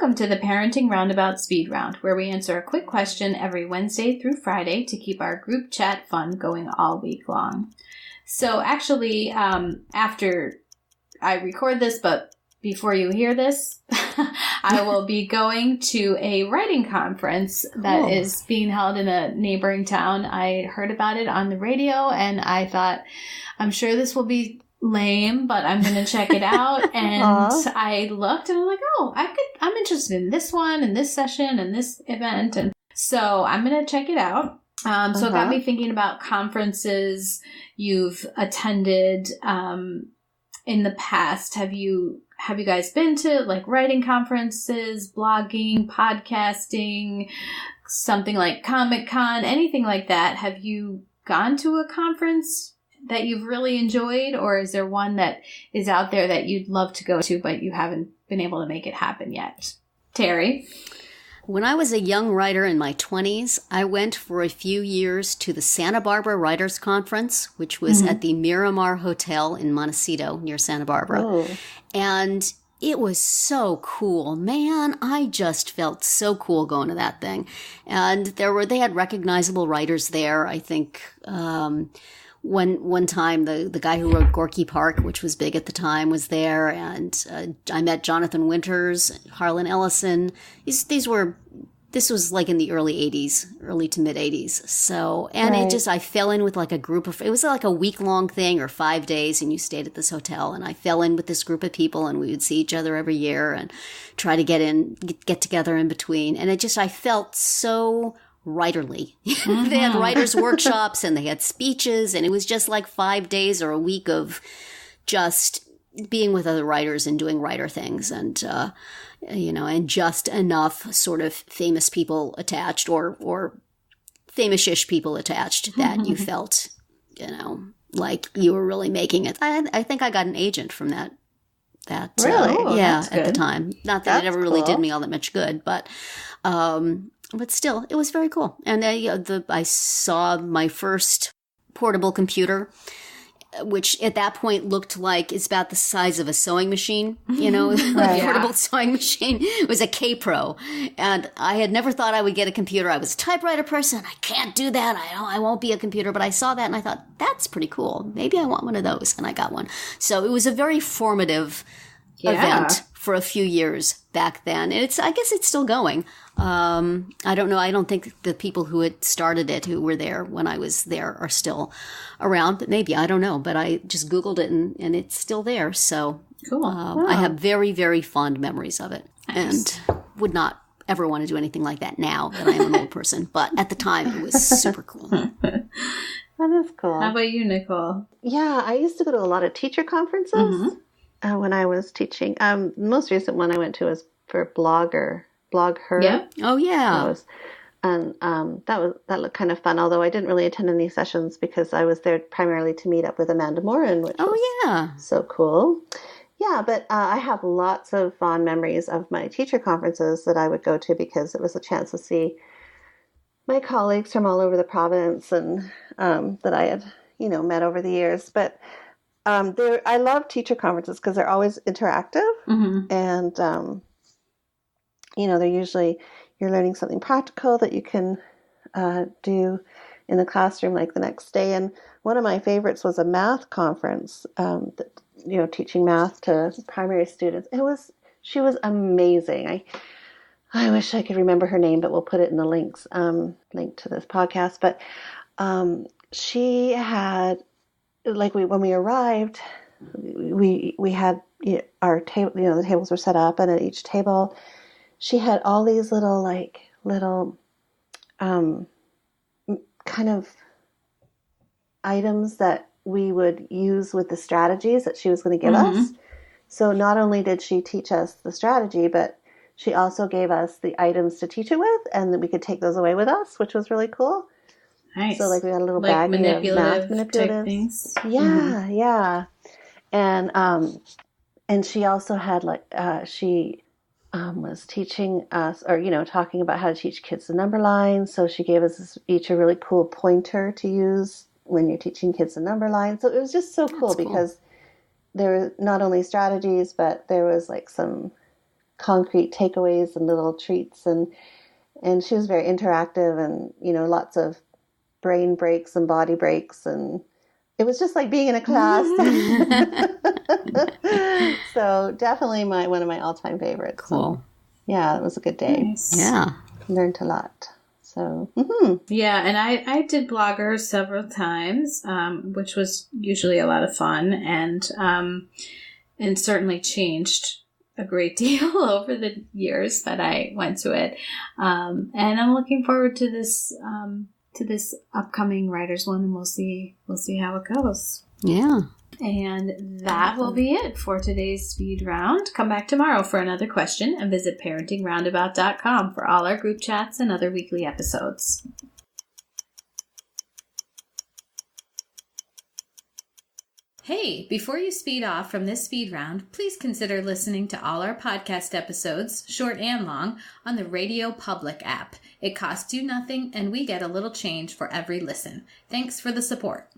Welcome to the Parenting Roundabout Speed Round, where we answer a quick question every Wednesday through Friday to keep our group chat fun going all week long. So actually, after I record this, but before you hear this, I will be going to a writing conference that is being held in a neighboring town. I heard about it on the radio, and I thought, I'm sure this will be lame, but I'm going to check it out. And I looked and I'm like, I'm interested in this one and this session and this event. And so I'm going to check it out. So it got me thinking about conferences you've attended in the past. Have you guys been to like writing conferences, blogging, podcasting, something like Comic-Con, anything like that? Have you gone to a conference that you've really enjoyed, or is there one that is out there that you'd love to go to, but you haven't been able to make it happen yet? Terri? When I was a young writer in my 20s, I went for a few years to the Santa Barbara Writers Conference, which was at the Miramar Hotel in Montecito near Santa Barbara. And it was so cool. Man, I just felt so cool going to that thing. And they had recognizable writers there. I think, one time, the guy who wrote Gorky Park, which was big at the time, was there, and I met Jonathan Winters, Harlan Ellison. This was like in the early to mid 80s. So, and I fell in with like a group of, it was like a week-long thing or 5 days, and you stayed at this hotel, and I fell in with this group of people, and we would see each other every year and try to get together in between. And I felt so writerly. They had writers' workshops and they had speeches, and it was just like 5 days or a week of just being with other writers and doing writer things, and and just enough sort of famous people attached or famous-ish people attached that you felt, like you were really making it. I think I got an agent from that. Really? At the time. Not that it ever really did me all that much good, but still, it was very cool. And I saw my first portable computer, which at that point looked like it's about the size of a sewing machine, portable sewing machine. It was a K-Pro. And I had never thought I would get a computer. I was a typewriter person. I can't do that. I won't be a computer. But I saw that and I thought, that's pretty cool. Maybe I want one of those. And I got one. So it was a very formative event for a few years back then. And I guess it's still going. I don't know. I don't think the people who had started it, who were there when I was there, are still around, but maybe, I don't know. But I just Googled it and it's still there. So cool. I have very, very fond memories of it. Nice. And would not ever want to do anything like that now that I am an old person. But at the time, it was super cool. That is cool. How about you, Nicole? Yeah, I used to go to a lot of teacher conferences when I was teaching. The most recent one I went to was for Blog Her. Yeah. Oh, yeah. That looked kind of fun, although I didn't really attend any sessions because I was there primarily to meet up with Amanda Morin, which was so cool. Yeah, but I have lots of fond memories of my teacher conferences that I would go to because it was a chance to see my colleagues from all over the province and that I had, met over the years. But I love teacher conferences because they're always interactive and they're usually, you're learning something practical that you can do in the classroom like the next day. And one of my favorites was a math conference, teaching math to primary students. She was amazing. I wish I could remember her name, but we'll put it in the link to this podcast. But she had, when we arrived, we had our table, the tables were set up, and at each table, she had all these little kind of items that we would use with the strategies that she was going to give us. So not only did she teach us the strategy, but she also gave us the items to teach it with, and then we could take those away with us, which was really cool. Nice. So we had a little bag of math manipulatives. Things. Yeah, yeah. And she also had she was teaching us, or, talking about how to teach kids the number line. So she gave us each a really cool pointer to use when you're teaching kids the number line. So it was just so cool because there were not only strategies, but there was some concrete takeaways and little treats. And she was very interactive and, lots of brain breaks and body breaks. And it was just like being in a class. So definitely one of my all-time favorites. Cool. So, yeah, it was a good day. Nice. Yeah. Learned a lot. So, yeah, and I did Blogger several times, which was usually a lot of fun, and certainly changed a great deal over the years that I went to it. And I'm looking forward to this upcoming writers one, and we'll see how it goes. Yeah. And that will be it for today's speed round. Come back tomorrow for another question and visit parentingroundabout.com for all our group chats and other weekly episodes. Hey, before you speed off from this speed round, please consider listening to all our podcast episodes, short and long, on the Radio Public app. It costs you nothing, and we get a little change for every listen. Thanks for the support.